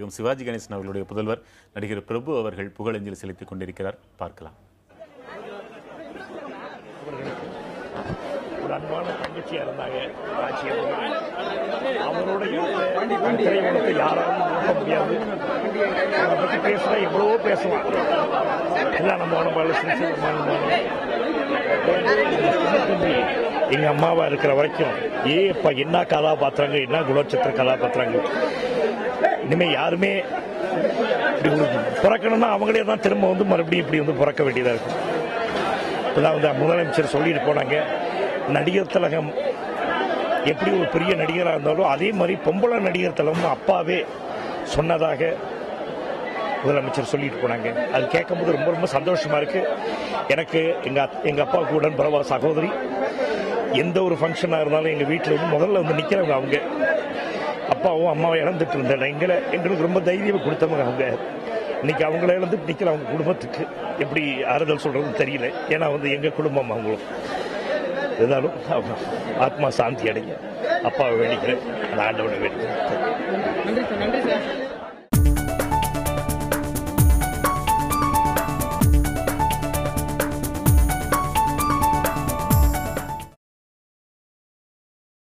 நாயகம் சிவாஜி கணேசன் அவர்களுடைய புதல்வர் நடிகர் பிரபு அவர்கள் புகழஞ்சலி செலுத்திக் கொண்டிருக்கிறார். பார்க்கலாம். ஒரு அன்பான தங்கச்சியா இருந்தாங்க. அவரோட திரையுலகத்தை யாராலும் நம்ப முடியாது. அதை பற்றி பேசுனா எவ்வளவோ பேசலாம். எல்லாம் நம்ம எங்க அம்மாவா இருக்கிற வரைக்கும் அப்பா என்ன கதாபாத்திரங்கள், என்ன குணச்சித்திர கதாபாத்திரங்கள். இனிமே யாருமே பிறக்கணும்னா அவங்களே தான் திரும்ப வந்து மறுபடியும் இப்படி வந்து பிறக்க வேண்டியதா இருக்கும். இப்பதான் வந்து முதலமைச்சர் சொல்லிட்டு போனாங்க, நடிகர் திலகம் எப்படி ஒரு பெரிய நடிகராக இருந்தாலும் அதே மாதிரி பொம்பளை நடிகர் திலகம் அப்பாவே சொன்னதாக முதலமைச்சர் சொல்லிட்டு போனாங்க. அது கேட்கும்போது ரொம்ப ரொம்ப சந்தோஷமா இருக்கு. எனக்கு எங்க அப்பாவுக்கு உடன் பிறவா சகோதரி. எந்த ஒரு ஃபங்க்ஷனாக இருந்தாலும் எங்க வீட்டில் வந்து முதல்ல வந்து நிற்கிறவங்க அவங்க. அப்பாவும் அம்மாவை இழந்துட்டு இருந்தேன். எங்களுக்கு ரொம்ப தைரியம் கொடுத்தவங்க அவங்க. இன்னைக்கு அவங்கள இழந்துட்டு நிற்கிற அவங்க குடும்பத்துக்கு எப்படி ஆறுதல் சொல்றதுன்னு தெரியல. ஏன்னா வந்து எங்க குடும்பம் அவங்களும். இருந்தாலும் ஆத்மா சாந்தி அடைய அப்பாவை வேண்டிக்கிறேன். அந்த ஆண்டவனை வேண்டிக்கிறேன். நன்றி சார்.